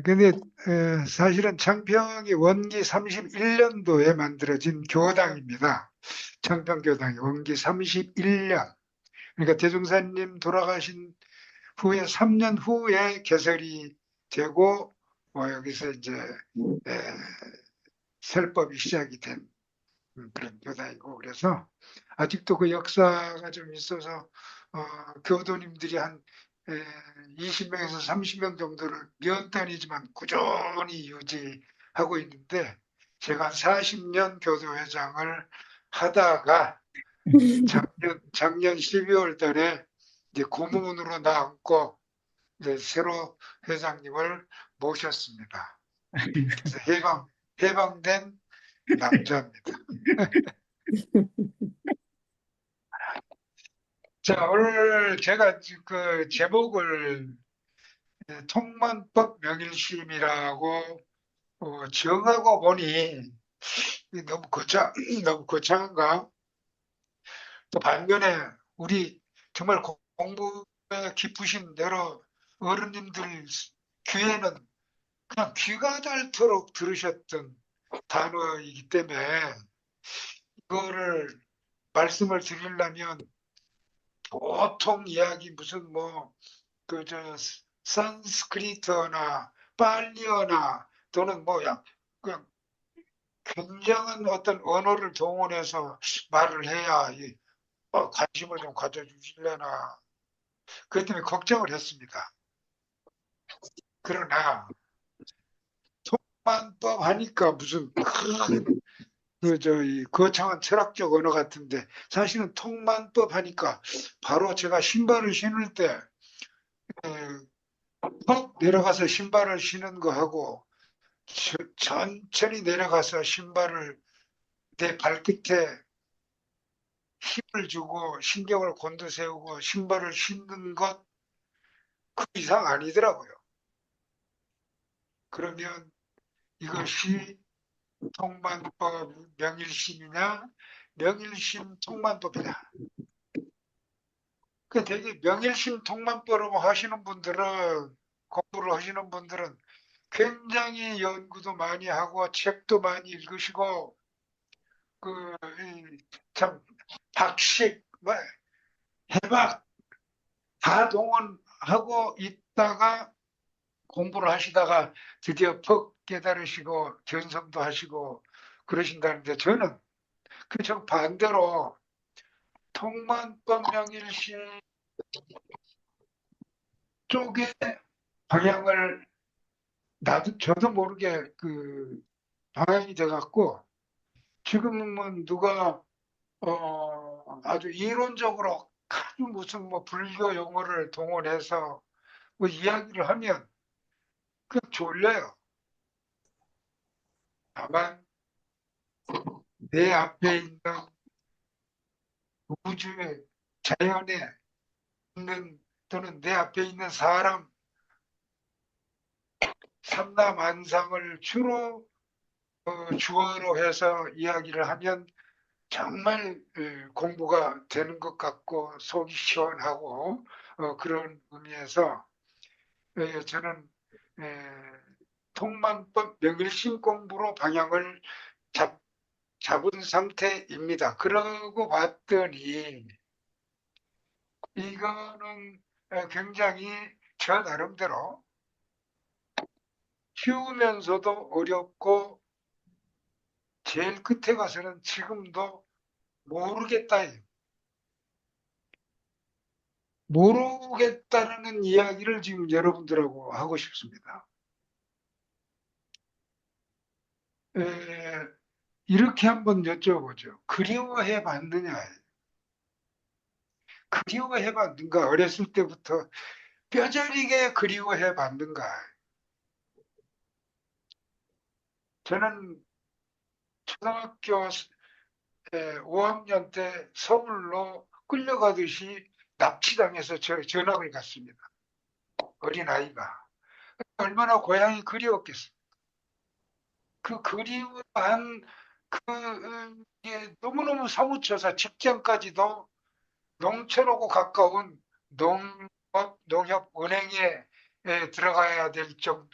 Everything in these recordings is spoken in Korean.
근데 사실은 창평이 원기 31년도에 만들어진 교당입니다. 창평교당이 원기 31년. 그러니까 대종사님 돌아가신 후에 3년 후에 개설이 되고 여기서 이제 에, 설법이 시작이 된 그런 교당이고 그래서 아직도 그 역사가 좀 있어서 교도님들이 한 20명에서 30명 정도를 몇 단이지만 꾸준히 유지하고 있는데 제가 한 40년 교도회장을 하다가 작년 12월 달에 이제 고문으로 나앉고 이제 새로 회장님을 모셨습니다. 그래서 해방된 남자입니다. 자, 오늘 제가 그 제목을 통만법 명일심이라고 정하고 보니 너무 너무 거창한가? 또 반면에 우리 정말 공부에 깊으신 여러 어른님들 귀에는 그냥 귀가 닳도록 들으셨던 단어이기 때문에 이거를 말씀을 드리려면 보통 이야기 무슨 뭐 그저 산스크리트어나 빨리어나 또는 그냥 굉장한 어떤 언어를 동원해서 말을 해야 관심을 좀 가져주시려나 그것 때문에 걱정을 했습니다. 그러나 통만법 하니까 무슨 큰 이 거창한 철학적 언어 같은데 사실은 통만법 하니까 바로 제가 신발을 신을 때 퍽 내려가서 신발을 신은 거 하고 천천히 내려가서 신발을 내 발끝에 힘을 주고 신경을 곤두세우고 신발을 신는 것 그 이상 아니더라고요. 그러면 이것이 통만법 명일심이냐 명일심 통만법이다. 그 되게 명일심 통만법으로 하시는 분들은 공부를 하시는 분들은 굉장히 연구도 많이 하고 책도 많이 읽으시고 그참 박식 뭐 해박 다 동원하고 있다가 공부를 하시다가 드디어 퍽 깨달으시고 견성도 하시고 그러신다는데 저는 그정 반대로 통만법 명일시 쪽에 방향을 나도 저도 모르게 그 방향이 돼갖고 지금은 누가 아주 이론적으로 아주 무슨 뭐 불교 용어를 동원해서 뭐 이야기를 하면 그 졸려요. 다만 내 앞에 있는 우주의 자연에 있는 또는 내 앞에 있는 사람 삼라만상을 주로 주어로 해서 이야기를 하면 정말 공부가 되는 것 같고 속이 시원하고 그런 의미에서 저는 통만법 명일심 공부로 방향을 잡, 잡은 상태입니다. 그러고 봤더니 이거는 굉장히 저 나름대로 쉬우면서도 어렵고 제일 끝에 가서는 지금도 모르겠다. 모르겠다는 이야기를 지금 여러분들하고 하고 싶습니다. 에, 이렇게 한번 여쭤보죠. 그리워해 봤느냐? 그리워해 봤는가? 어렸을 때부터 뼈저리게 그리워해 봤는가? 저는 초등학교 5학년 때 서울로 끌려가듯이 납치당해서 전학을 갔습니다. 어린아이가. 얼마나 고향이 그리웠겠어요. 그 그리워한 그게 너무너무 사무쳐서 직장까지도 농촌하고 가까운 농협, 은행에 들어가야 될 정도,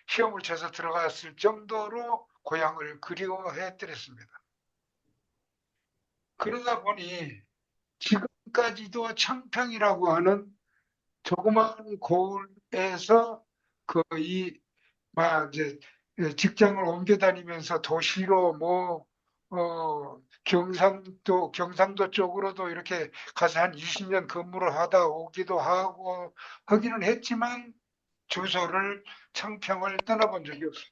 시험을 쳐서 들어갔을 정도로 고향을 그리워했더랬습니다. 그러다 보니 지금까지도 창평이라고 하는 조그마한 고을에서 거의 막 이제 직장을 옮겨 다니면서 도시로 경상도 쪽으로도 이렇게 가서 한 20년 근무를 하다 오기도 하고 하기는 했지만 주소를 청평을 떠나본 적이 없어요.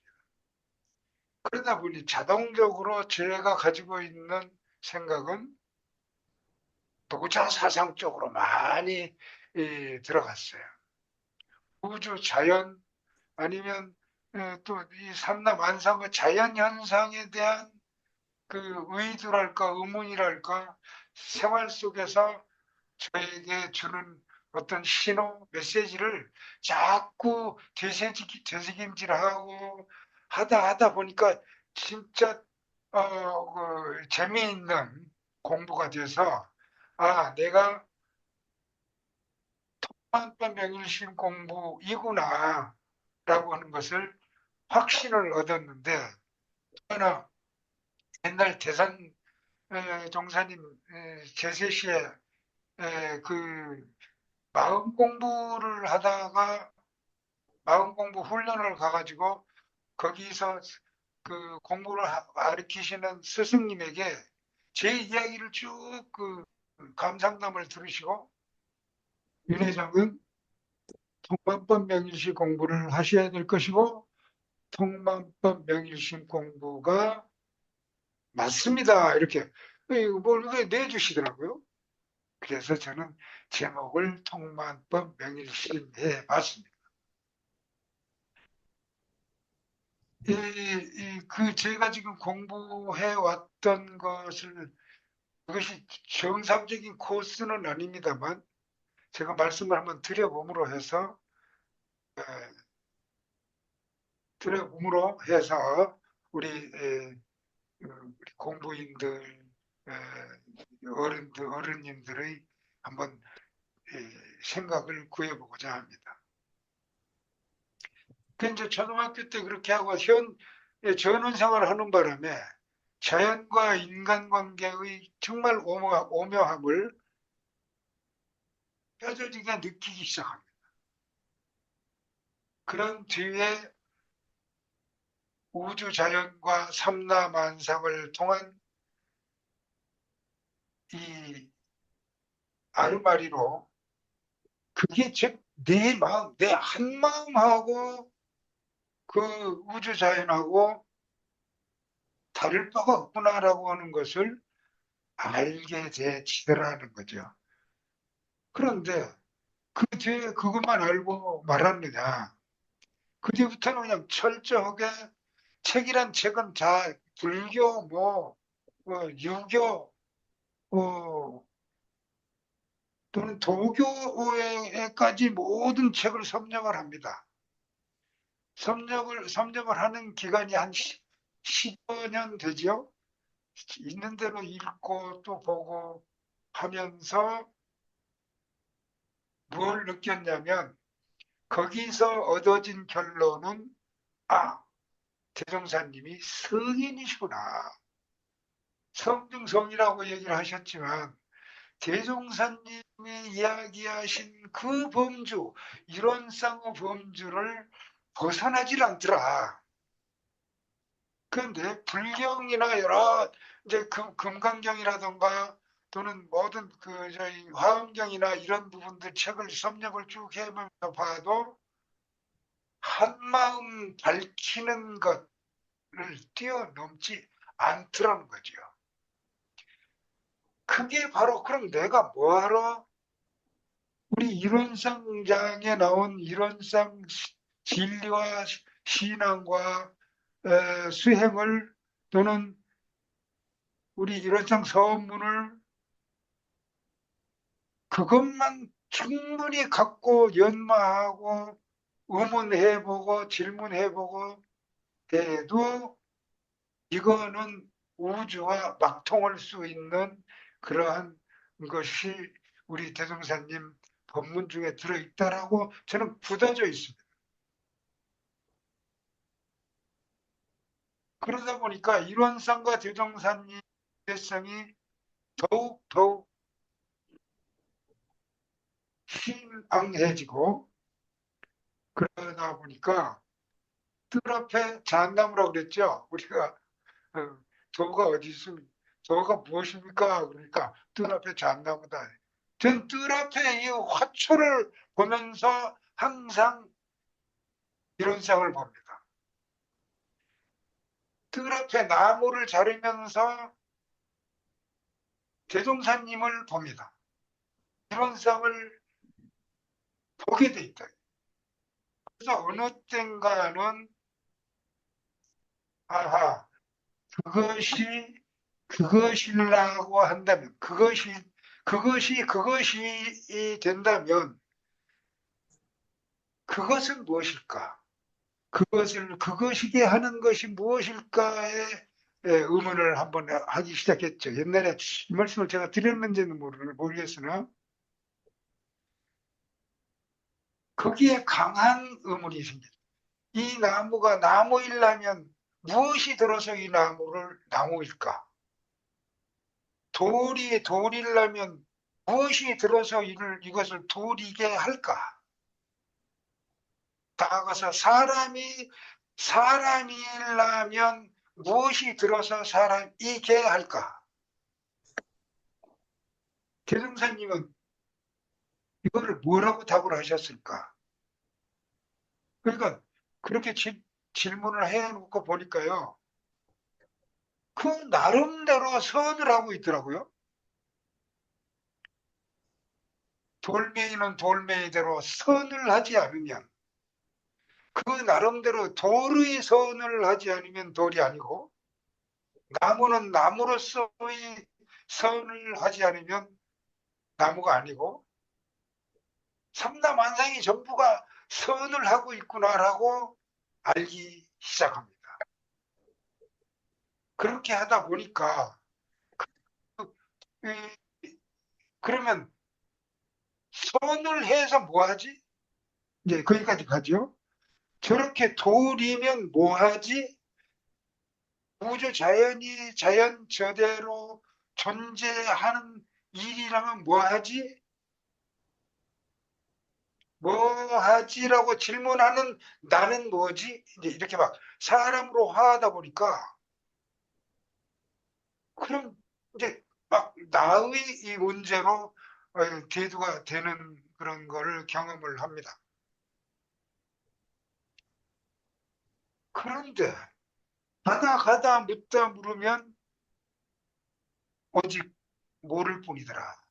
그러다 보니 자동적으로 제가 가지고 있는 생각은 도자 사상 쪽으로 많이 들어갔어요. 우주, 자연, 아니면 또 이 삼라 만상의 자연 현상에 대한 그 의도랄까 의문이랄까 생활 속에서 저에게 주는 어떤 신호, 메시지를 자꾸 되새김질하고 하다 보니까 진짜 재미있는 공부가 돼서 내가 한번 명일신 공부이구나 라고 하는 것을 확신을 얻었는데 하나 옛날 대산 종사님 제세 시에 그 마음 공부를 하다가 마음 공부 훈련을 가가지고 거기서 그 공부를 가르치시는 스승님에게 제 이야기를 쭉 그 감상담을 들으시고 윤 회장은 통만법 명일시 공부를 하셔야 될 것이고 통만법 명일신 공부가 맞습니다. 이렇게 뭘 내주시더라고요. 그래서 저는 제목을 통만법 명일신 해봤습니다. 제가 지금 공부해 왔던 것을 그것이 정상적인 코스는 아닙니다만 제가 말씀을 한번 드려봄으로 해서 에, 드려봄으로 해서 우리 공부인들 어른님들의 한번 생각을 구해보고자 합니다. 그 이제 초등학교 때 그렇게 하고 전원 생활을 하는 바람에 자연과 인간관계의 정말 오묘함을 뼈저리게 느끼기 시작합니다. 그런 뒤에 우주 자연과 삼라만상을 통한 이 아르마리로 그게 즉 내 마음, 내 한마음하고 그 우주 자연하고 다를 바가 없구나라고 하는 것을 알게 되지더라는 거죠. 그런데 그 뒤에 그것만 알고 말았느냐. 그 뒤부터는 그냥 철저하게 책이란 책은 다 불교, 유교, 어, 또는 도교에까지 모든 책을 섭렵을 합니다. 섭렵을 하는 기간이 한 10여 년 되죠. 있는 대로 읽고 또 보고 하면서 뭘 느꼈냐면 거기서 얻어진 결론은 대종사님이 성인이시구나. 성중성이라고 얘기를 하셨지만 대종사님이 이야기하신 그 범주, 이론상의 범주를 벗어나질 않더라. 그런데 불경이나 여러 이제 금강경이라던가 또는 모든 저희 화엄경이나 이런 부분들 책을 섭렵을 쭉 해보면서 봐도 한마음 밝히는 것을 뛰어넘지 않더라는 거죠. 그게 바로 그럼 내가 뭐하러 우리 이론상장에 나온 이론상 진리와 신앙과 수행을 또는 우리 이론상 서문을 그것만 충분히 갖고 연마하고 의문해보고 질문해보고 해도 이거는 우주와 막통할 수 있는 그러한 것이 우리 대종사님 법문 중에 들어있다라고 저는 굳어져 있습니다. 그러다 보니까 일원상과 대종사님 대성이 더욱 희망해지고, 그러다 보니까 뜰 앞에 잣나무라고 그랬죠. 우리가 도가 어디 있습니까? 도가 무엇입니까? 그러니까 뜰 앞에 잣나무다. 전 뜰 앞에 이 화초를 보면서 항상 이런 상을 봅니다. 뜰 앞에 나무를 자르면서 대종사님을 봅니다. 이런 상을 보게 돼 있다. 그래서 어느 땐가는 아하, 그것이라고 한다면, 그것이 된다면, 그것은 무엇일까? 그것이게 하는 것이 무엇일까에 의문을 한번 하기 시작했죠. 옛날에 이 말씀을 제가 드렸는지는 모르겠으나, 거기에 강한 의문이 생겼죠. 이 나무가 나무이려면 무엇이 들어서 이 나무를 나무일까? 돌이려면 무엇이 들어서 이것을 돌이게 할까? 나아가서 사람이라면 무엇이 들어서 사람이게 할까? 대승사님은 이거를 뭐라고 답을 하셨을까? 그러니까 그렇게 질문을 해놓고 보니까요. 그 나름대로 선을 하고 있더라고요. 돌멩이는 돌멩이대로 선을 하지 않으면, 그 나름대로 돌의 선을 하지 않으면 돌이 아니고, 나무는 나무로서의 선을 하지 않으면 나무가 아니고, 삼라만상이 전부가 선을 하고 있구나라고 알기 시작합니다. 그렇게 하다 보니까 그러면 선을 해서 뭐하지? 이제 거기까지 가죠. 저렇게 돌이면 뭐하지? 우주 자연이 자연 저대로 존재하는 일이라면 뭐하지? 뭐하지라고 질문하는 나는 뭐지? 이제 이렇게 막 사람으로 화하다 보니까, 그럼 이제 막 나의 이 문제로 대두가 되는 그런 거를 경험을 합니다. 그런데 가다 묻다 물으면 오직 모를 뿐이더라.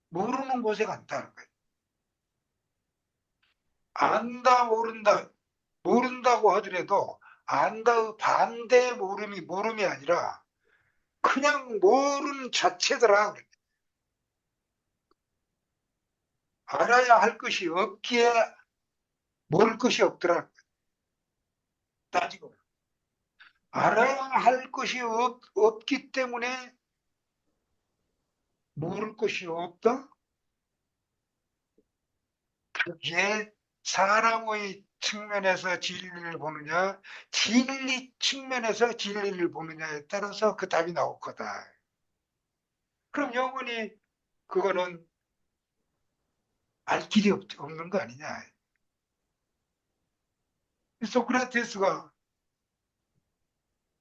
모르는 곳에 간다는 거예요. 안다 모른다고 하더라도 안다의 반대 모름이 아니라 그냥 모르는 자체더라. 알아야 할 것이 없기에 모를 것이 없더라. 따지고 알아야 할 것이 없기 때문에 모를 것이 없다? 그게 사람의 측면에서 진리를 보느냐, 진리 측면에서 진리를 보느냐에 따라서 그 답이 나올 거다. 그럼 영원히 그거는 알 길이 없는 거 아니냐. 소크라테스가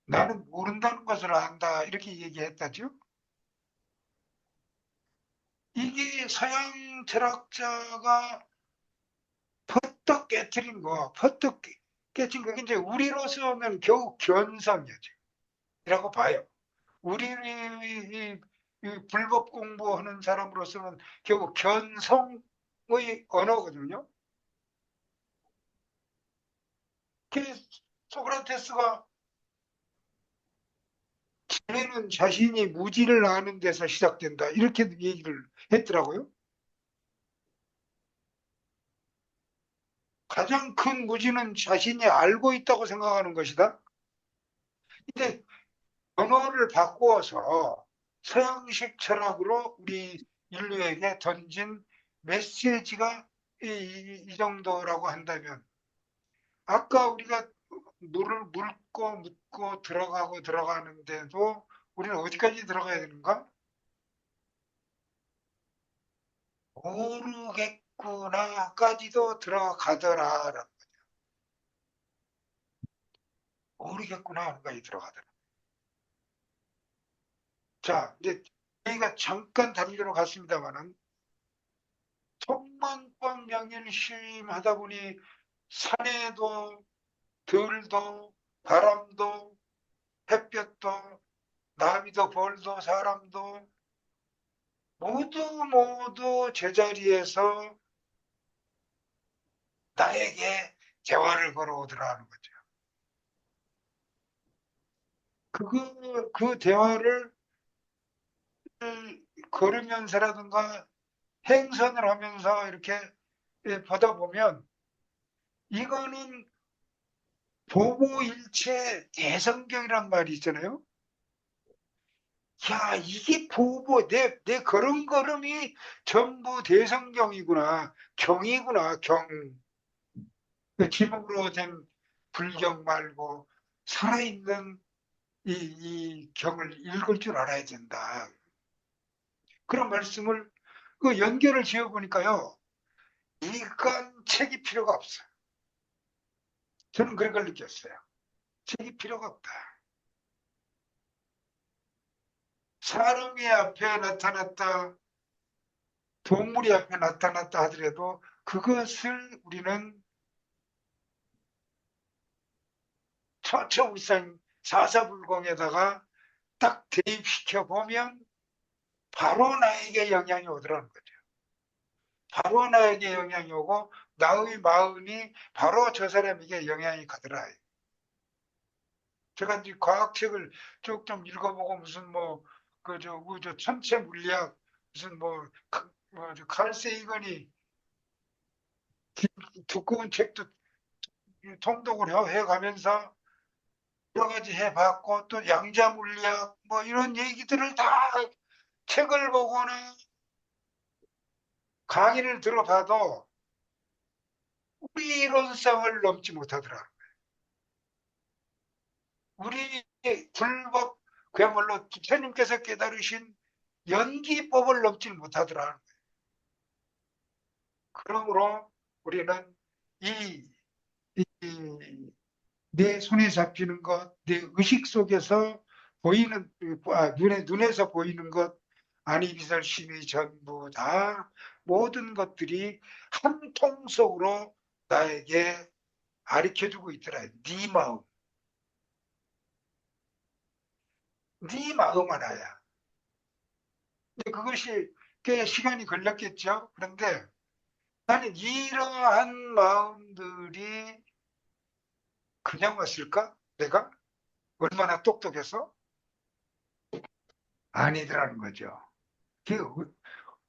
나는 모른다는 것을 안다 이렇게 얘기했다죠. 이게 서양 철학자가 퍼뜩 깨트린 거, 퍼뜩 깨진 그게 이제 우리로서는 겨우 견성이죠. 이라고 봐요. 우리 불법 공부하는 사람으로서는 겨우 견성의 언어거든요. 소크라테스가 지혜는 자신이 무지를 아는 데서 시작된다. 이렇게 얘기를 했더라고요. 가장 큰 무지는 자신이 알고 있다고 생각하는 것이다. 근데 언어를 바꾸어서 서양식 철학으로 우리 인류에게 던진 메시지가 이 정도라고 한다면, 아까 우리가 물을 묻고 묻고 들어가고 들어가는데도 우리는 어디까지 들어가야 되는가? 모르겠구나까지도 들어가더라. 모르겠구나까지 들어가더라. 자, 이제 저희가 잠깐 다른 데로 갔습니다만은 천만번 명일심하다 보니 산에도 들도 바람도 햇볕도 나비도 벌도 사람도 모두 모두 제자리에서 나에게 대화를 걸어오더라는 거죠. 그 대화를 걸으면서라든가 행선을 하면서 이렇게 보다 보면 이거는 보보일체 대성경이란 말이 있잖아요. 야, 이게 내 걸음걸음이 전부 대성경이구나. 경이구나, 경. 기록으로 된 불경 말고 살아있는 이 경을 읽을 줄 알아야 된다. 그런 말씀을 그 연결을 지어 보니까요. 이건 책이 필요가 없어요. 저는 그런 걸 느꼈어요. 책이 필요가 없다. 사람이 앞에 나타났다, 동물이 앞에 나타났다 하더라도 그것을 우리는 처처울상 사사불공에다가 딱 대입시켜 보면 바로 나에게 영향이 오더라는 거죠. 바로 나에게 영향이 오고 나의 마음이 바로 저 사람에게 영향이 가더라. 제가 이제 과학책을 쭉 좀 읽어보고 무슨 뭐 그저 우주 천체 물리학 무슨 칼 세이건이 두꺼운 책도 통독을 해가면서 여러 가지 해봤고 또 양자 물리학 뭐 이런 얘기들을 다 책을 보거나 강의를 들어봐도 우리 이론성을 넘지 못하더라. 우리 불법 그야말로 부처님께서 깨달으신 연기법을 넘지 못하더라. 그러므로 우리는 이, 내 손에 잡히는 것, 내 의식 속에서 보이는, 눈에서 보이는 것, 아니비설심이 전부 다 모든 것들이 한 통속으로 나에게 가르쳐주고 있더라. 네 마음, 네 마음 하나야. 근데 그것이 꽤 시간이 걸렸겠죠. 그런데 나는 이러한 마음들이 그냥 왔을까? 내가? 얼마나 똑똑해서? 아니더라는 거죠.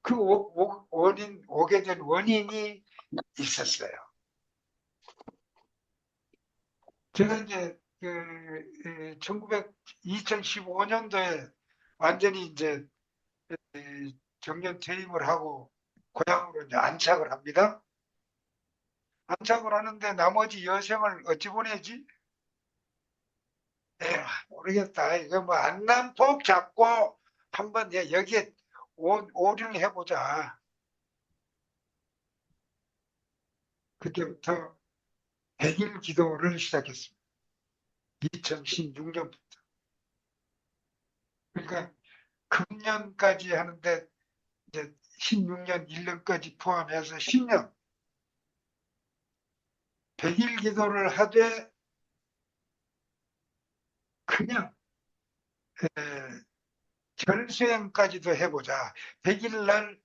그, 오게 된 원인이 있었어요. 제가 이제, 2015년도에 완전히 이제 정년 퇴임을 하고 고향으로 이제 안착을 합니다. 안착을 하는데 나머지 여생을 어찌 보내지? 모르겠다. 이거 뭐 안남폭 잡고 한번 여기에 오류를 해보자. 그때부터 100일 기도를 시작했습니다. 2016년부터. 그러니까 금년까지 하는데 이제 16년 1년까지 포함해서 10년 100일 기도를 하되 그냥 절수행까지도 해보자. 100일 날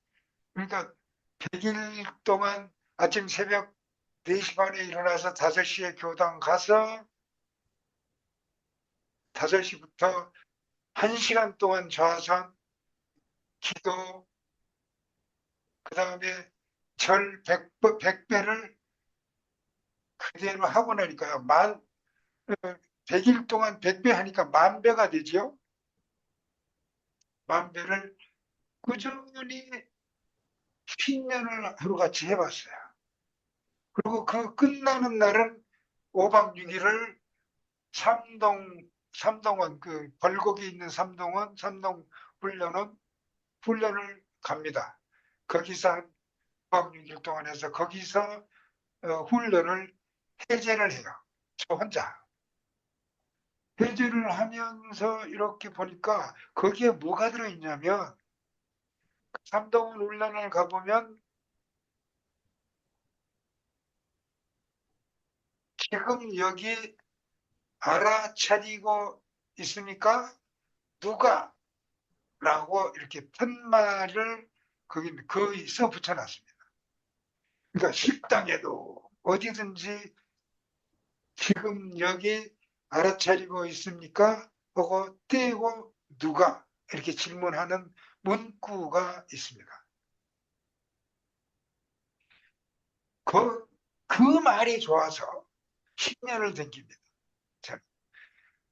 그러니까 100일 동안 아침 새벽 4시 반에 일어나서 5시에 교당 가서 5시부터 1시간 동안 좌선, 기도, 그 다음에 절 100배를 그대로 하고 나니까요. 100일 동안 100배 하니까 10,000배가 되지요. 10,000배를 꾸준히 10년을 하루같이 해봤어요. 그리고 그 끝나는 날은 5박 6일을 삼동원, 그 벌곡이 있는 삼동원, 삼동 훈련을 갑니다. 거기서 한 5박 6일 동안 해서 거기서 훈련을 해제를 해요. 저 혼자. 해제를 하면서 이렇게 보니까 거기에 뭐가 들어있냐면 삼동원 훈련을 가보면 지금 여기 알아차리고 있으니까 누가 라고 이렇게 편말을 거기 써 붙여놨습니다. 그러니까 식당에도 어디든지 지금 여기 알아차리고 있습니까? 하고 떼고 누가 이렇게 질문하는 문구가 있습니다. 그 말이 좋아서 10년을 댕깁니다.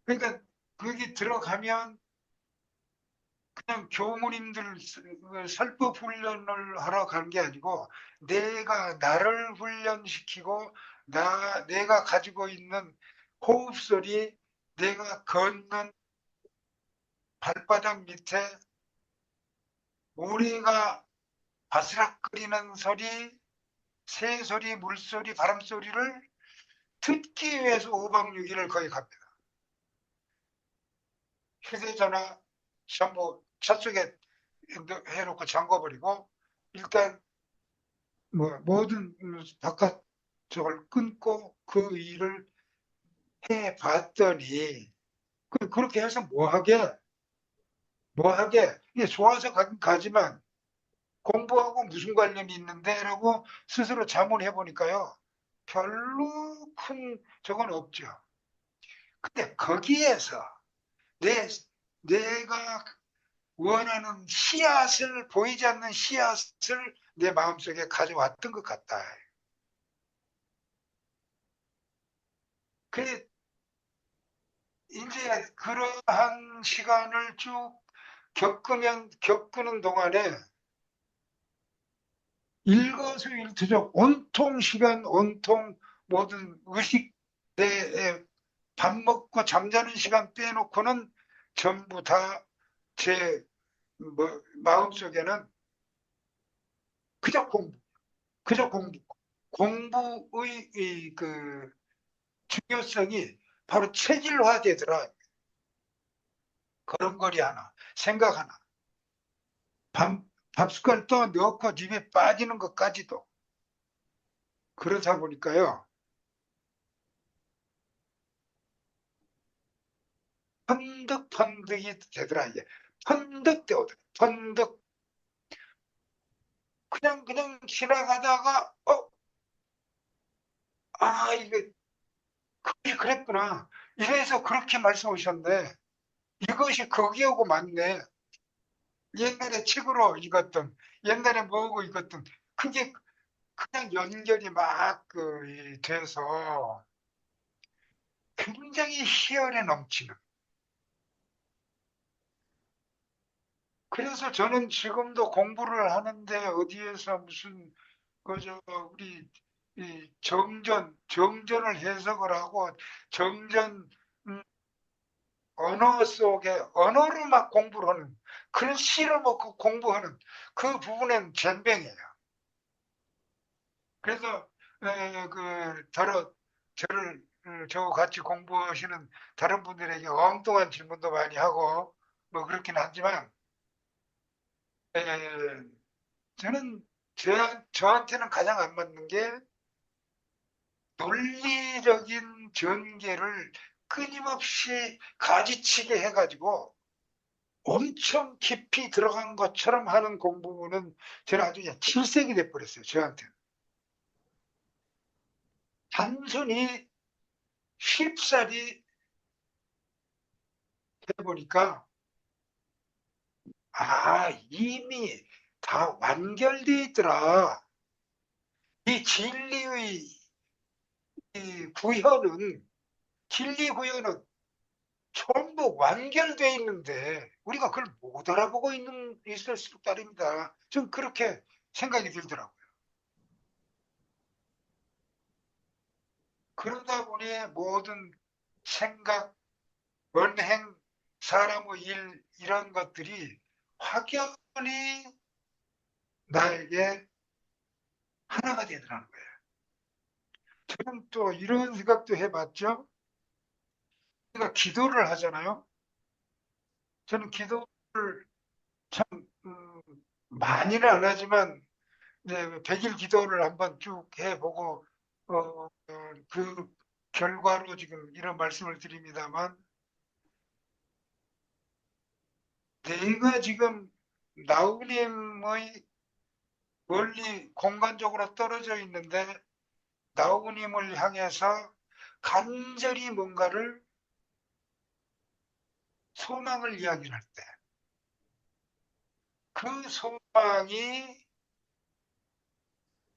그러니까 거기 들어가면 그냥 교무님들 설법 훈련을 하러 간 게 아니고 내가 나를 훈련시키고 내가 가지고 있는 호흡소리, 내가 걷는 발바닥 밑에 모래가 바스락거리는 소리, 새소리, 물소리, 바람소리를 듣기 위해서 5박 6일을 거기 갑니다. 휴대전화 전부 차 속에 해놓고 잠궈버리고 일단 뭐 모든 바깥 저걸 끊고 그 일을 해 봤더니 그렇게 해서 뭐 하게 이게 좋아서 가지만 공부하고 무슨 관련이 있는데라고 스스로 자문해 보니까요 별로 큰 적은 없죠. 근데 거기에서 내 내가 원하는 씨앗을 보이지 않는 씨앗을 내 마음속에 가져왔던 것 같다. 그 이제 그러한 시간을 쭉 겪는 동안에 일거수일투족 온통 시간, 온통 모든 의식 내에 밥 먹고 잠자는 시간 빼놓고는 전부 다 제 마음속에는 그저 공부, 그저 공부. 공부의 그 중요성이 바로 체질화되더라. 걸음걸이 하나, 생각 하나, 밥, 밥숟갈 또 넣고 입에 빠지는 것까지도. 그러다 보니까요, 펀득펀득이 되더라, 이게. 펀득되거든, 펀득. 그냥 지나가다가, 이게, 그랬구나. 이래서 그렇게 말씀하셨는데, 이것이 거기하고 맞네. 옛날에 책으로 읽었던, 옛날에 뭐하고 읽었던, 그게 그냥 연결이 막 돼서 굉장히 희열에 넘치는. 그래서 저는 지금도 공부를 하는데 어디에서 무슨 그저 우리 이 정전을 해석을 하고 정전 언어 속에 언어로 막 공부를 하는 그런 시를 먹고 공부하는 그 부분엔 전병이에요. 그래서 저를 저와 같이 공부하시는 다른 분들에게 엉뚱한 질문도 많이 하고 뭐 그렇긴 하지만 에, 저는 저한테는 가장 안 맞는 게 논리적인 전개를 끊임없이 가지치게 해가지고 엄청 깊이 들어간 것처럼 하는 공부는 저는 아주 그냥 질색이 돼버렸어요. 저한테는. 단순히 쉽사리 해보니까 이미 다 완결돼 있더라. 이 진리의 이 구현은 진리 구현은 전부 완결돼 있는데 우리가 그걸 못 알아보고 있을 수 따릅니다. 좀 그렇게 생각이 들더라고요. 그러다 보니 모든 생각, 언행, 사람의 일, 이런 것들이 확연히 나에게 하나가 되더라는 거예요. 저는 또 이런 생각도 해봤죠. 우리가 기도를 하잖아요. 저는 기도를 참, 많이는 안 하지만, 이제 100일 기도를 한번 쭉 해보고, 그 결과로 지금 이런 말씀을 드립니다만, 내가 지금 나우님의 멀리 공간적으로 떨어져 있는데, 나우님을 향해서 간절히 뭔가를 소망을 이야기할 때, 그 소망이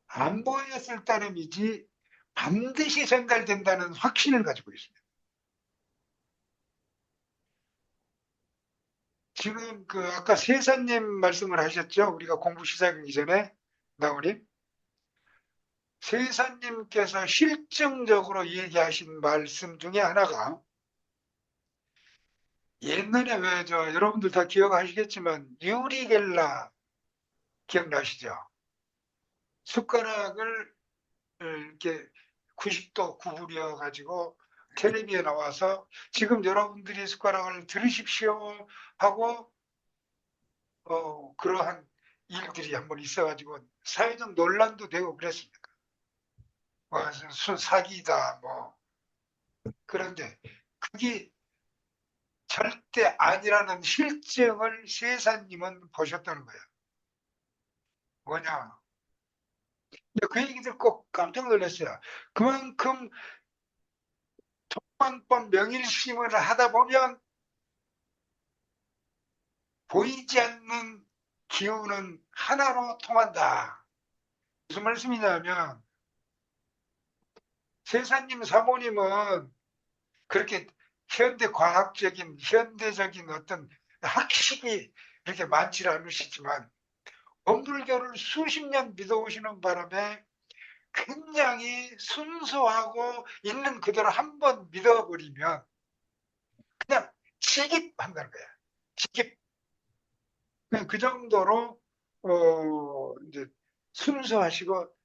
안 보였을 따름이지 반드시 전달된다는 확신을 가지고 있습니다. 지금 그 아까 세사님 말씀을 하셨죠? 우리가 공부 시작하기 전에 나우님. 세사님께서 실증적으로 얘기하신 말씀 중에 하나가 옛날에 왜 저 여러분들 다 기억하시겠지만 유리겔라 기억나시죠? 숟가락을 이렇게 90도 구부려 가지고 텔레비에 나와서 지금 여러분들이 숟가락을 들으십시오 하고 그러한 일들이 한번 있어가지고 사회적 논란도 되고 그랬습니다. 사기다 뭐 그런데 그게 절대 아니라는 실증을 세사님은 보셨다는 거예요. 뭐냐? 그 얘기 듣고 깜짝 놀랐어요. 그만큼 통방법 명일심을 하다 보면 보이지 않는 기운은 하나로 통한다. 무슨 말씀이냐면 세사님 사모님은 그렇게 현대 과학적인 현대적인 어떤 학식이 그렇게 많지 않으시지만 원불교를 수십 년 믿어오시는 바람에 굉장히 순수하고 있는 그대로 한번 믿어버리면 그냥 직입한다는 거야. 직입. 그 정도로 이제 순수하시고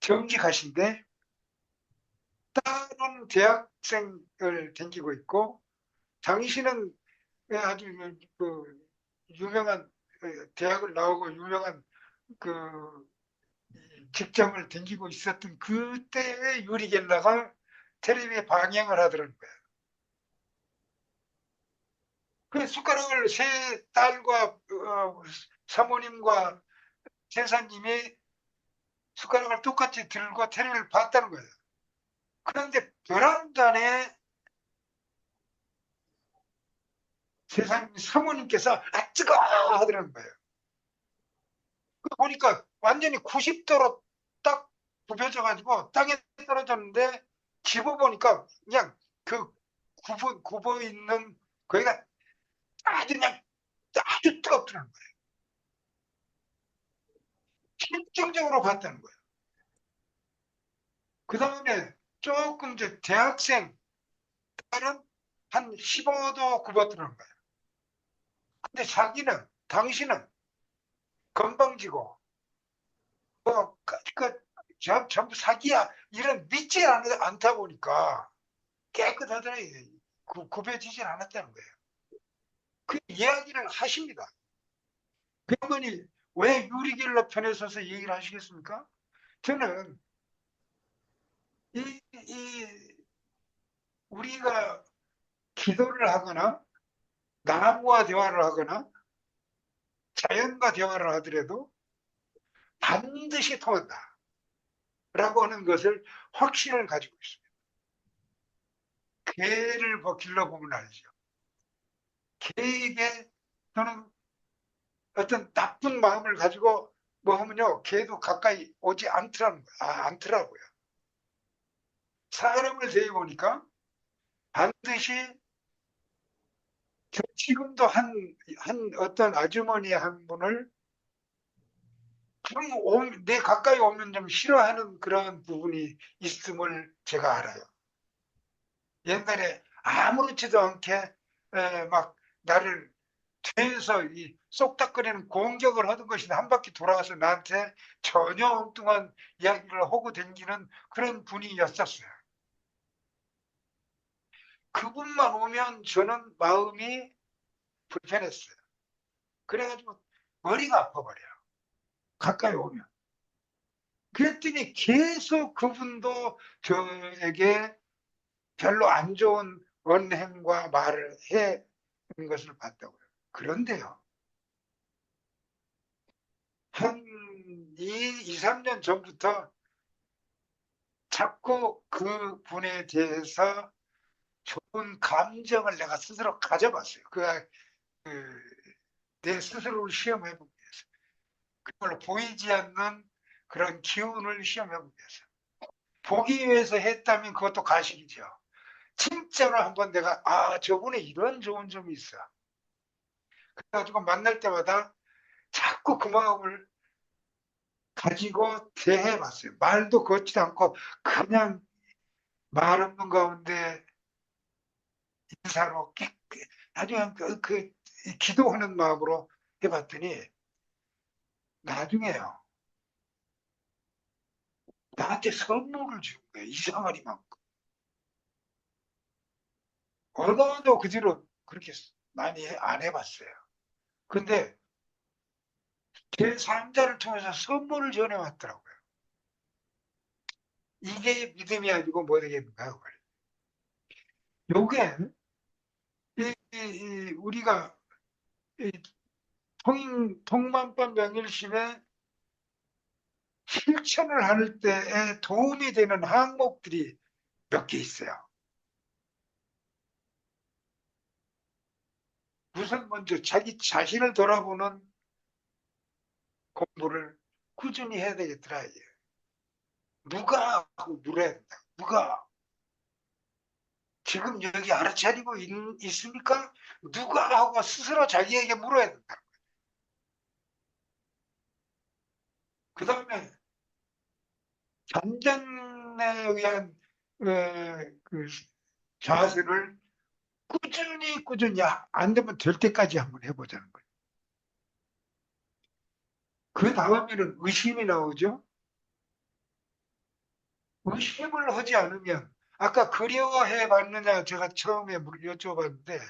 정직하신데 다른 대학생을 댕기고 있고 당신은 아주 그 유명한 대학을 나오고 유명한 그 직장을 댕기고 있었던 그때의 유리 겔라가 텔레비에 방영을 하더라는 거예요. 그 숟가락을 세 딸과 사모님과 제사님이 숟가락을 똑같이 들고 텔레비를 봤다는 거예요. 그런데 베란다에 제사님 사모님께서 아 뜨거 하더라는 거예요. 그 보니까 완전히 90도로 딱 굽혀져 가지고 땅에 떨어졌는데 집어보니까 그냥 그 굽어 있는 거기가 아주 그냥 아주 뜨겁더라는 거예요. 실증적으로 봤다는 거예요. 그 다음에 조금 이제 대학생 딸은 한 15도 굽었더라는 거예요. 근데 당신은 건방지고 전부 사기야 이런 믿지 않다 보니까 깨끗하더라고요. 굽혀지질 않았다는 거예요. 그 이야기를 하십니다. 그분이 왜 유리길러 편에 서서 얘기를 하시겠습니까? 저는 이 우리가 기도를 하거나 나무와 대화를 하거나 자연과 대화를 하더라도 반드시 통한다. 라고 하는 것을 확신을 가지고 있습니다. 개를 길러보면 알죠. 개에게 저는 어떤 나쁜 마음을 가지고 뭐 하면요. 개도 가까이 오지 않더라고요. 사람을 대해보니까 반드시 저 지금도 한 어떤 아주머니 한 분을 내 가까이 오면 좀 싫어하는 그런 부분이 있음을 제가 알아요. 옛날에 아무렇지도 않게 막 나를 뒤에서 이 쏙닥거리는 공격을 하던 것이 한 바퀴 돌아와서 나한테 전혀 엉뚱한 이야기를 하고 댕기는 그런 분위기였었어요. 그분만 오면 저는 마음이 불편했어요. 그래가지고 머리가 아파버려요. 가까이 오면. 그랬더니 계속 그분도 저에게 별로 안 좋은 언행과 말을 해 온 것을 봤다고요. 그런데요. 한 2, 3년 전부터 자꾸 그 분에 대해서 좋은 감정을 내가 스스로 가져봤어요. 내 스스로를 시험해보기 위해서. 그걸 보이지 않는 그런 기운을 시험해보기 위해서. 보기 위해서 했다면 그것도 가식이죠. 진짜로 한번 내가, 저분에 이런 좋은 점이 있어. 그래가지고 만날 때마다 자꾸 그 마음을 가지고 대해봤어요. 말도 걷지도 않고 그냥 말 없는 가운데 인사로 나중에 기도하는 마음으로 해봤더니 나중에요. 나한테 선물을 준 거예요. 이상하리만큼. 얼마도 그 뒤로 그렇게 많이 안 해봤어요. 근데 제 3자를 통해서 선물을 전해왔더라고요. 이게 믿음이 아니고 뭐 되겠는가. 요게 우리가 이 통만법 명일심에 실천을 할 때에 도움이 되는 항목들이 몇 개 있어요. 우선 먼저 자기 자신을 돌아보는 공부를 꾸준히 해야 되겠더라. 누가 하고 물어야 된다. 누가 지금 여기 알아차리고 있습니까? 누가 하고 스스로 자기에게 물어야 된다. 그 다음에 잔잔에 의한 그 자세를 꾸준히 안 되면 될 때까지 한번 해보자는 거예요. 그 다음에는 의심이 나오죠. 의심을 하지 않으면 아까 그리워해 봤느냐 제가 처음에 여쭤봤는데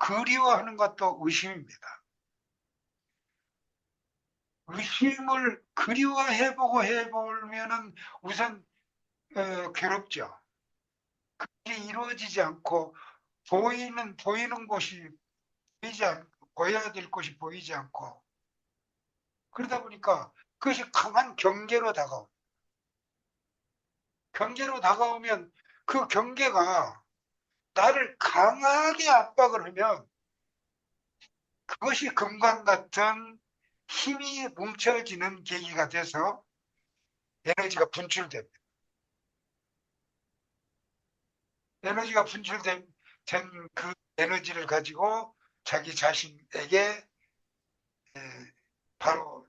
그리워하는 것도 의심입니다. 의심을 그리워해보고 해보면은 우선 괴롭죠. 그게 이루어지지 않고 보이는 곳이 보이지 않고 보여야 될 곳이 보이지 않고 그러다 보니까 그것이 강한 경계로 다가오면 그 경계가 나를 강하게 압박을 하면 그것이 금강 같은 힘이 뭉쳐지는 계기가 돼서 에너지가 분출됩니다. 에너지가 분출된 그 에너지를 가지고 자기 자신에게 바로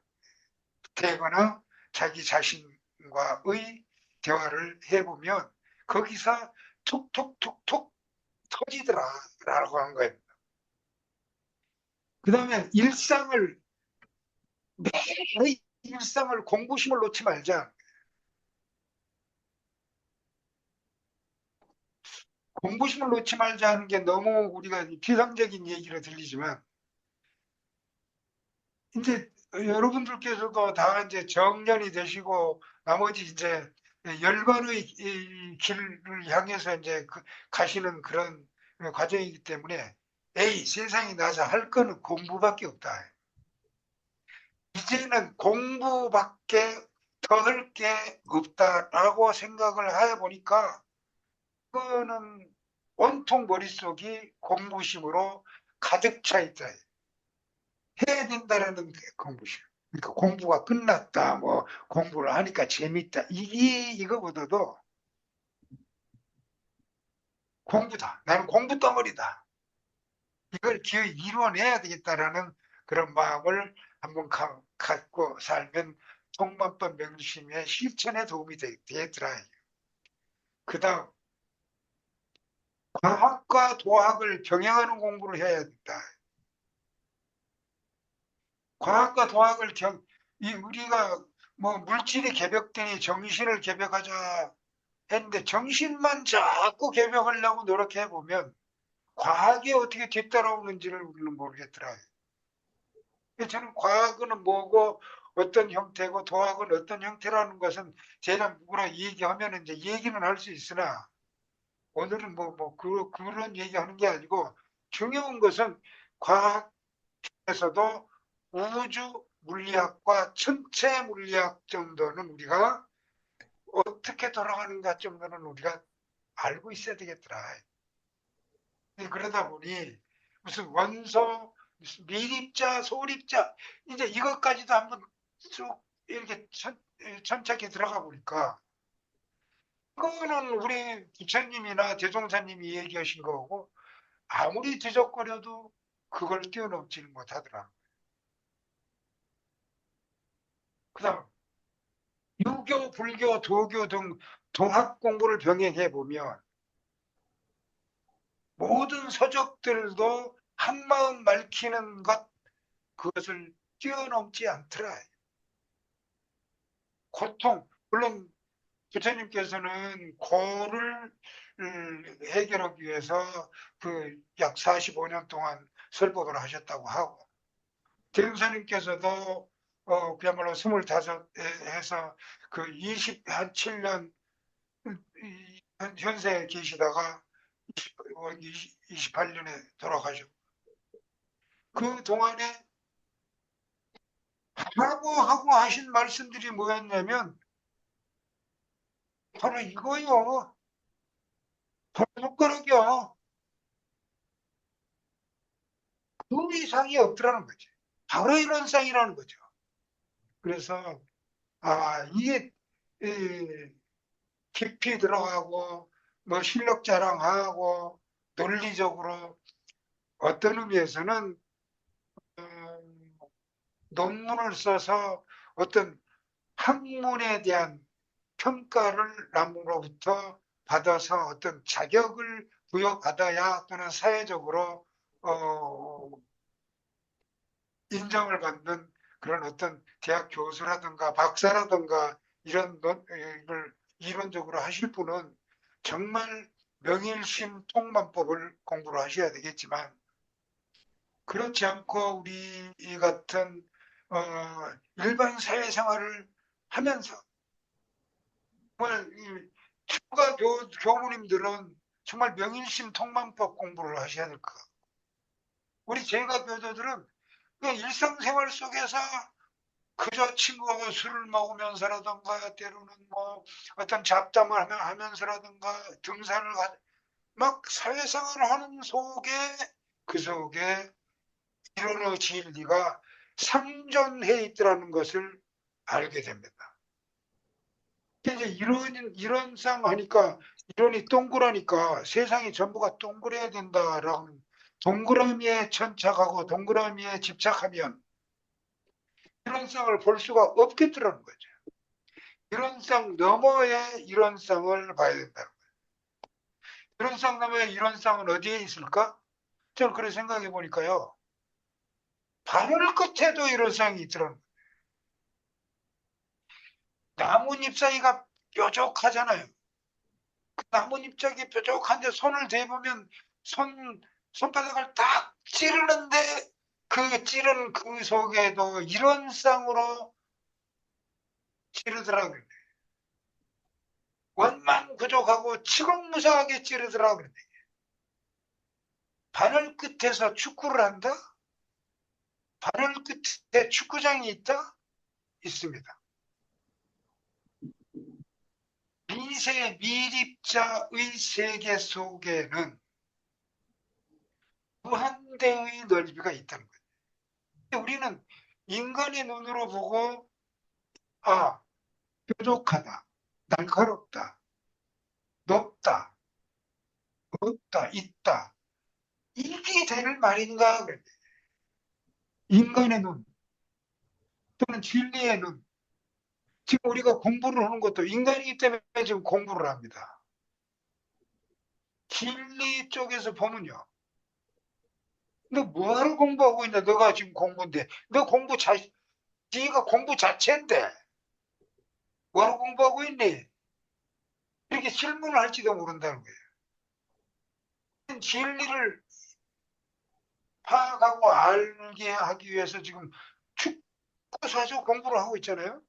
되거나 자기 자신과의 대화를 해보면 거기서 톡톡톡톡 터지더라라고 하는 거예요. 그 다음에 매일 일상을 공부심을 놓지 말자. 공부심을 놓지 말자 하는 게 너무 우리가 비상적인 얘기로 들리지만 이제 여러분들께서도 다 이제 정년이 되시고 나머지 이제 열반의 이 길을 향해서 이제 가시는 그런 과정이기 때문에 에이 세상에 나서 할 거는 공부밖에 없다. 이제는 공부밖에 더 할 게 없다라고 생각을 해 보니까 그거는 온통 머릿속이 공부심으로 가득 차 있다. 해야 된다라는 게 공부심. 그러니까 공부가 끝났다, 뭐 공부를 하니까 재밌다. 이거보다도 공부다. 나는 공부 덩어리다. 이걸 기어이 이뤄내야 되겠다라는 그런 마음을 한번 갖고 살면 통만법 명심의 실천에 도움이 되더라. 그 다음, 과학과 도학을 병행하는 공부를 해야 된다. 과학과 도학을 우리가 뭐 물질이 개벽되니 정신을 개벽하자 했는데 정신만 자꾸 개벽하려고 노력해 보면 과학이 어떻게 뒤따라오는지를 우리는 모르겠더라. 저는 과학은 뭐고 어떤 형태고 도학은 어떤 형태라는 것은 제가 누구나 얘기하면 이제 얘기는 할 수 있으나 오늘은 그런 얘기하는 게 아니고 중요한 것은 과학에서도 우주 물리학과 천체 물리학 정도는 우리가 어떻게 돌아가는가 정도는 우리가 알고 있어야 되겠더라. 그러다 보니 무슨 원소, 무슨 미립자, 소립자 이제 이것까지도 한번 쭉 이렇게 천착해 들어가 보니까 그거는 우리 부처님이나 대종사님이 얘기하신 거고 아무리 뒤적거려도 그걸 뛰어넘지는 못하더라. 그다음 유교, 불교, 도교 등 동학 공부를 병행해 보면 모든 서적들도 한마음 맑히는 것 그것을 뛰어넘지 않더라. 고통 물론 부처님께서는 고를 해결하기 위해서 그 약 45년 동안 설법을 하셨다고 하고 대흥사님께서도 그야말로 25 해서 그 27년 현세에 계시다가 28년에 돌아가셨고 그 동안에 하고 하신 말씀들이 뭐였냐면 바로 이거요. 바로 손가락이요. 그 이상이 없더라는 거죠. 바로 이런 쌍이라는 거죠. 그래서 이게 깊이 들어가고 뭐 실력 자랑하고 논리적으로 어떤 의미에서는 논문을 써서 어떤 학문에 대한 평가를 남으로부터 받아서 어떤 자격을 부여받아야 또는 사회적으로 인정을 받는 그런 어떤 대학 교수라든가 박사라든가 이런 걸 이론적으로 하실 분은 정말 명일심 통만법을 공부를 하셔야 되겠지만 그렇지 않고 우리 같은 어, 일반 사회생활을 하면서 정말 이 추가 교무님들은 정말 명일심 통만법 공부를 하셔야 될 것 같아요. 우리 제가 교도들은 그냥 일상생활 속에서 그저 친구하고 술을 먹으면서라든가 때로는 뭐 어떤 잡담을 하면서라든가 등산을 막 사회생활을 하는 속에 그 속에 이론의 진리가 상존해 있더라는 것을 알게 됩니다. 이제 이론상 하니까 이론이 동그라니까 세상이 전부가 동그래야 된다라는 동그라미에 천착하고 동그라미에 집착하면 이론상을 볼 수가 없겠더라는 거죠. 이론상 너머의 이론상을 봐야 된다는 거예요. 이론상 너머의 이론상은 어디에 있을까? 저는 그렇게 생각해 보니까요. 바늘 끝에도 이론상이 있더라는 거예요. 나뭇잎 사이가 뾰족하잖아요. 그 나뭇잎 자기 뾰족한데 손을 대보면 손바닥을 딱 찌르는데 그 찌른 그 속에도 이론상으로 찌르더라고요. 원만 부족하고 치공무사하게 찌르더라고요. 바늘 끝에서 축구를 한다? 바늘 끝에 축구장이 있다? 있습니다. 미세 미립자의 세계 속에는 무한대의 넓이가 있다는 거예요. 우리는 인간의 눈으로 보고 뾰족하다, 날카롭다, 높다, 없다, 있다. 이게 될 말인가? 인간의 눈. 또는 진리에는 지금 우리가 공부를 하는 것도 인간이기 때문에 지금 공부를 합니다. 진리 쪽에서 보면요. 너 뭐하러 공부하고 있냐? 너가 지금 공부인데. 네가 공부 자체인데. 뭐하러 공부하고 있니? 이렇게 질문을 할지도 모른다는 거예요. 진리를 파악하고 알게 하기 위해서 지금 축구사조 공부를 하고 있잖아요.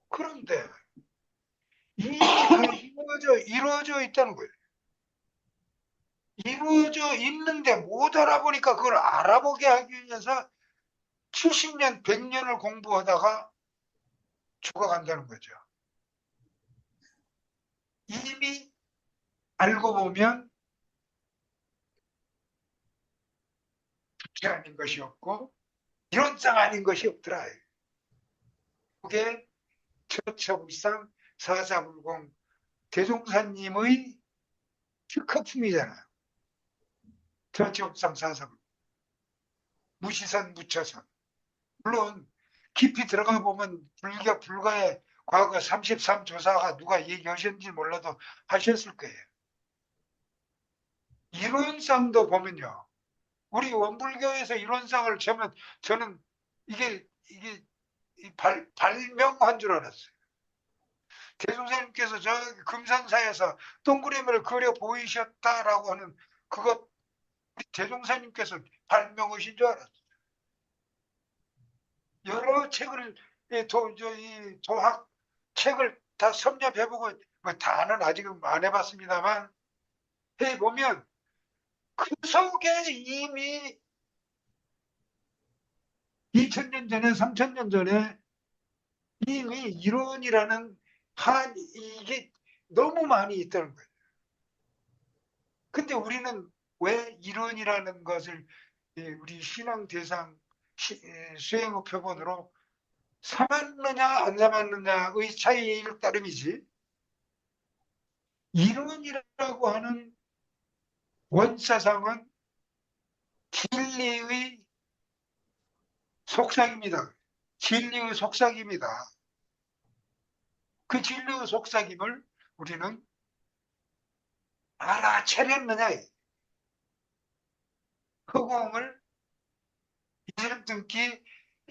그런데 이미 다 이루어져 있다는 거예요. 이루어져 있는데 못 알아보니까 그걸 알아보게 하기 위해서 70년, 100년을 공부하다가 죽어간다는 거죠. 이미 알고 보면 부채 아닌 것이 없고 이론상 아닌 것이 없더라. 그게 처처불상 사사불공 대종사님의 특허품이잖아요. 처처불상 사사불공. 무시선 무처선. 물론 깊이 들어가 보면 불가의 과거 33조사가 누가 얘기하셨는지 몰라도 하셨을 거예요. 이론상도 보면요. 우리 원불교에서 이론상을 저면 저는 이게 발명한 줄 알았어요. 대종사님께서 저 금산사에서 동그라미를 그려 보이셨다라고 하는 그것 우리 대종사님께서 발명하신 줄 알았어요. 여러 책을 이 도학 책을 다 섭렵해보고 뭐 다는 아직은 안 해봤습니다만 해보면 그 속에 이미 2000년 전에 3000년 전에 이미 이론이라는 이게 너무 많이 있다는 거예요. 근데 우리는 왜 이론이라는 것을 우리 신앙 대상 수행의 표본으로 삼았느냐 안 삼았느냐의 차이일 따름이지 이론이라고 하는 원사상은 진리의 속삭입니다. 진리의 속삭입니다. 그 진리의 속삭임을 우리는 알아차렸느냐 허공을 이점 등기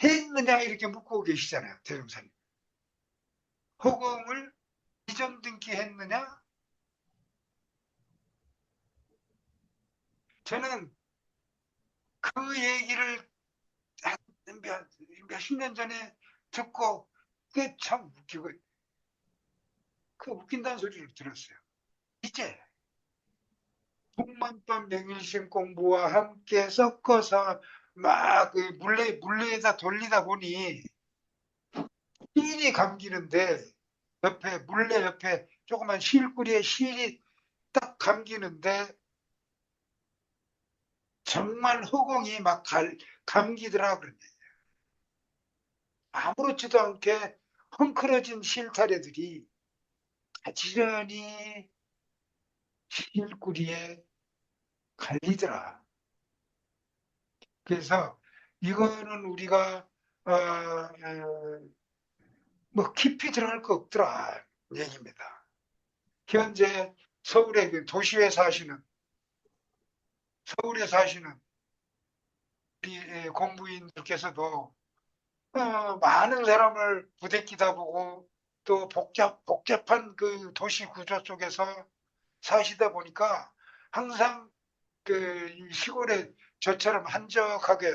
했느냐 이렇게 묻고 계시잖아요. 대종사님. 허공을 이점 등기 했느냐? 저는 그 얘기를 몇십 년 전에 듣고 그게 참 웃기고 그 웃긴다는 소리를 들었어요. 이제 통만법 명일심 공부와 함께 섞어서 막 그 물레에다 돌리다 보니 실이 감기는데 물레 옆에 조그만 실구리에 실이 딱 감기는데 정말 허공이 막 감기더라 그러네. 아무렇지도 않게 헝클어진 실타래들이 가지런히 실구리에 갈리더라. 그래서 이거는 우리가 뭐 깊이 들어갈 거 없더라 얘기입니다. 현재 서울의 도시에 사시는 서울에 사시는 공부인들께서도 많은 사람을 부대끼다 보고 또 복잡한 그 도시 구조 속에서 사시다 보니까 항상 그 시골에 저처럼 한적하게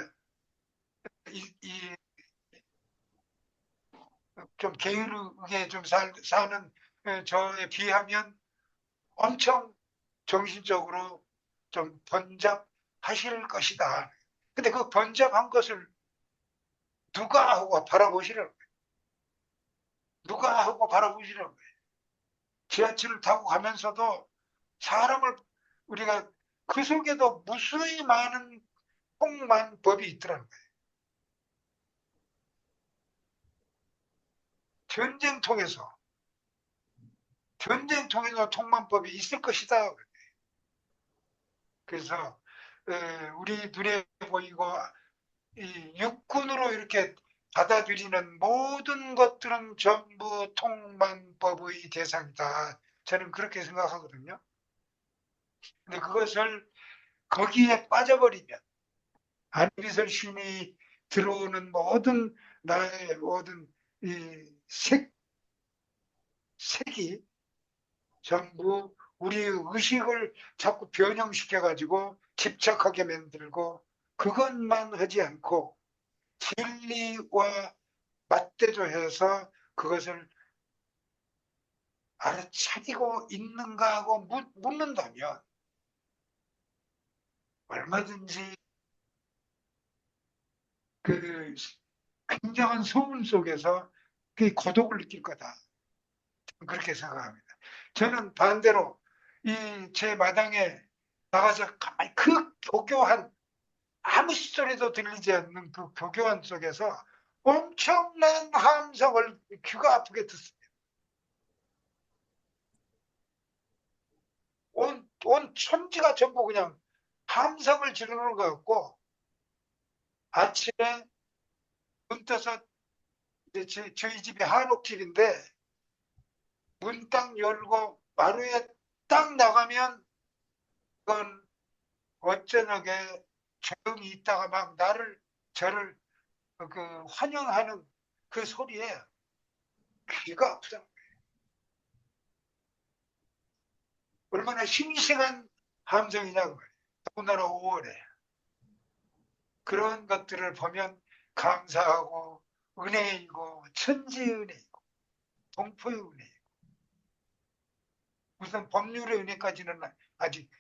좀 게으르게 좀 사는 저에 비하면 엄청 정신적으로 좀 번잡하실 것이다. 근데 그 번잡한 것을 누가 하고 바라보시라고 거예요. 누가 하고 바라보시라고 거예요. 지하철을 타고 가면서도 사람을 우리가 그 속에도 무수히 많은 통만 법이 있더라는 거예요. 전쟁통에서 통만법이 있을 것이다. 그래서 우리 눈에 보이고 이 육군으로 이렇게 받아들이는 모든 것들은 전부 통만법의 대상이다. 저는 그렇게 생각하거든요. 근데 그것을 거기에 빠져버리면 안비설 신이 들어오는 모든 나의 모든 이 색이 전부 우리의 의식을 자꾸 변형시켜가지고 집착하게 만들고 그것만 하지 않고 진리와 맞대조해서 그것을 알아차리고 있는가 하고 묻는다면 얼마든지 그 굉장한 소문 속에서 그 고독을 느낄 거다. 그렇게 생각합니다. 저는 반대로 이 제 마당에 나가서 가만히 그 교교한 아무 소리도 들리지 않는 그 교교한 속에서 엄청난 함성을 귀가 아프게 듣습니다. 온 천지가 전부 그냥 함성을 지르는 것 같고 아침에 눈 떠서 저희 집이 한옥집인데 문 딱 열고 마루에 딱 나가면 그건 어쩌냐게 조용히 있다가 막 저를 환영하는 그 소리에 귀가 아프다. 얼마나 싱싱한 함성이냐고 말이에요. 더군다나 5월에. 그런 것들을 보면 감사하고 은혜이고 천지의 은혜이고 동포의 은혜이고 무슨 법률의 은혜까지는 아직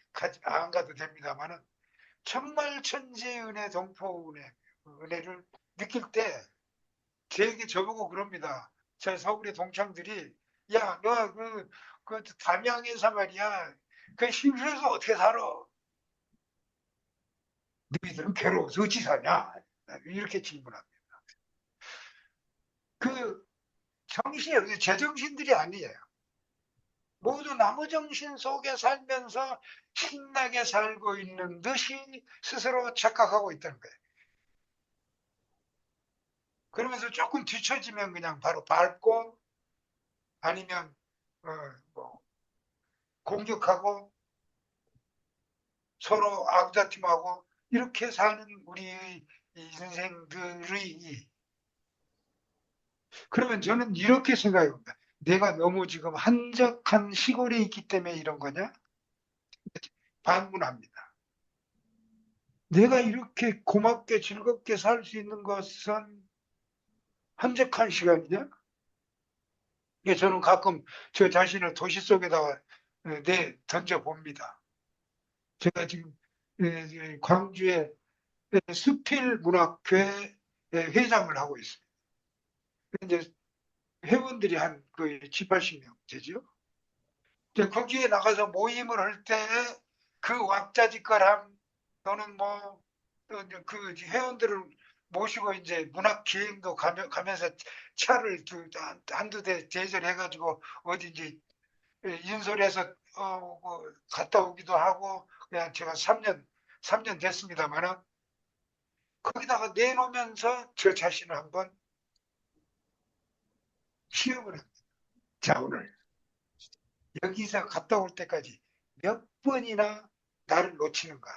안 가도 됩니다만은 정말 천지의 은혜, 동포의 은혜를 느낄 때 제게 저보고 그럽니다. 제 서울의 동창들이 야, 너 그 담양에서 말이야. 그 힘들어서 어떻게 살아? 너희들은 괴로워서 어찌 사냐? 이렇게 질문합니다. 그 정신이 제정신들이 아니에요. 모두 나무 정신 속에 살면서 신나게 살고 있는 듯이 스스로 착각하고 있다는 거예요. 그러면서 조금 뒤처지면 그냥 바로 밟고 아니면 뭐 공격하고 서로 악다툼하고 이렇게 사는 우리의 인생들의 그러면 저는 이렇게 생각해봅니다. 내가 너무 지금 한적한 시골에 있기 때문에 이런 거냐? 반문합니다. 내가 이렇게 고맙게 즐겁게 살 수 있는 것은 한적한 시간이냐? 예, 저는 가끔 저 자신을 도시 속에다가 던져 봅니다. 제가 지금 광주에 수필문학회 회장을 하고 있습니다. 이제 회원들이 한 거의 7, 80명 되죠. 거기에 나가서 모임을 할 때 그 왁자지껄함 또는 그 회원들을 모시고 이제 문학 기행도 가면서 차를 한두 대 대절해가지고 어디 이제 인솔해서 갔다 오기도 하고 그냥 제가 3년 됐습니다만은 거기다가 내놓으면서 저 자신을 한번 시험을 합니다. 자, 오늘 여기서 갔다 올 때까지 몇 번이나 나를 놓치는가?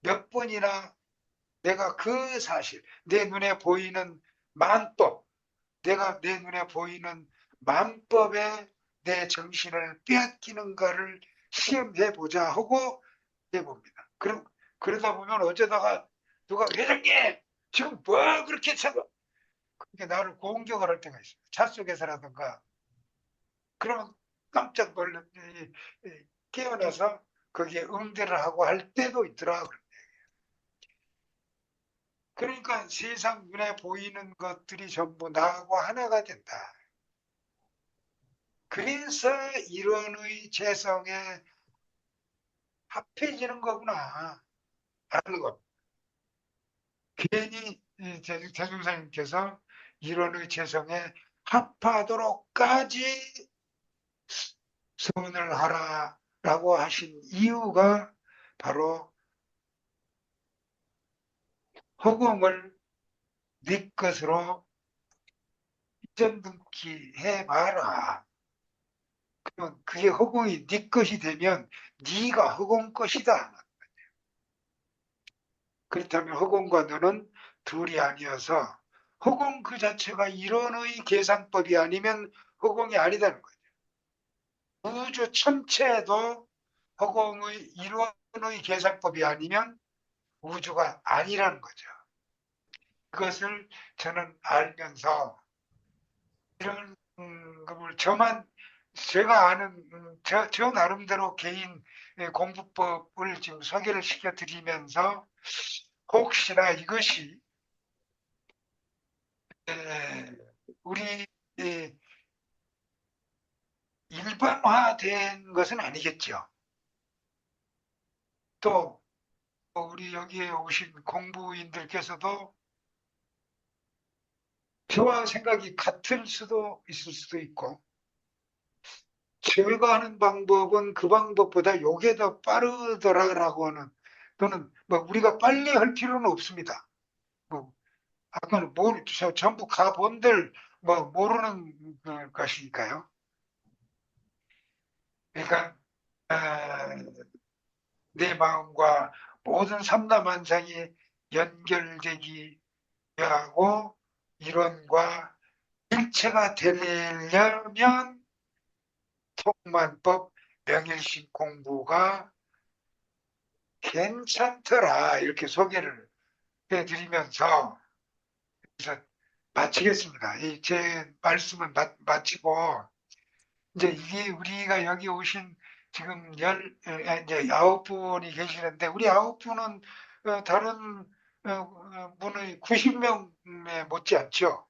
몇 번이나 내가 그 사실, 내 눈에 보이는 만법, 내가 내 눈에 보이는 만법에 내 정신을 빼앗기는가를 시험해 보자 하고 해봅니다. 그러다 보면 어쩌다가 누가 회장님, 지금 뭐 그렇게 쳐가? 그렇게 나를 공격을 할 때가 있어요. 차 속에서라든가. 그러면 깜짝 놀라 깨어나서 거기에 응대를 하고 할 때도 있더라. 그러니까 세상 눈에 보이는 것들이 전부 나하고 하나가 된다. 그래서 이론의 재성에 합해지는 거구나 하는 것. 괜히 대중사님께서 이론의 재성에 합하도록까지 서문을 하라라고 하신 이유가 바로 허공을 네 것으로 이전등기 해봐라. 그러면 그게 허공이 네 것이 되면 네가 허공 것이다. 그렇다면 허공과 너는 둘이 아니어서 허공 그 자체가 일원의 계산법이 아니면 허공이 아니다는 거죠. 우주 전체도 허공의 일원의 계산법이 아니면 우주가 아니라는 거죠. 그것을 저는 알면서 이런 것을 제가 아는 저 나름대로 개인 공부법을 지금 소개를 시켜드리면서 혹시나 이것이 우리 일반화된 것은 아니겠죠. 또 우리 여기에 오신 공부인들께서도 저와 생각이 같을 수도 있을 수도 있고 제가 하는 방법은 그 방법보다 요게 더 빠르더라라고 하는 또는 뭐 우리가 빨리 할 필요는 없습니다. 뭐 아까는 전부 가본들 뭐 모르는 것이니까요. 그러니까 내 마음과 모든 삼라만상이 연결되기 하고 이론과 일체가 되려면 통만법 명일신 공부가 괜찮더라 이렇게 소개를 해드리면서 그래서 마치겠습니다. 제 말씀은 마치고 이제 이게 우리가 여기 오신 지금 이제 9분이 계시는데 우리 9분은 다른 분의 90명에 못지않죠.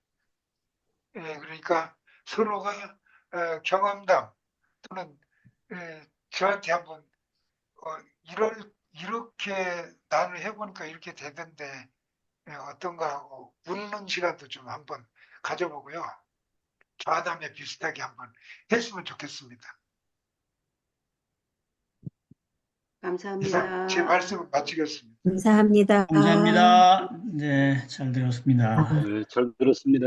그러니까 서로가 경험담 또는 저한테 한번 이렇게 나를 해보니까 이렇게 되던데 어떤가 하고 묻는 시간도 좀 한번 가져보고요. 좌담에 비슷하게 한번 했으면 좋겠습니다. 이상 제 감사합니다. 말씀을 마치겠습니다. 감사합니다. 감사합니다. 네, 잘 들었습니다. 네, 잘 들었습니다.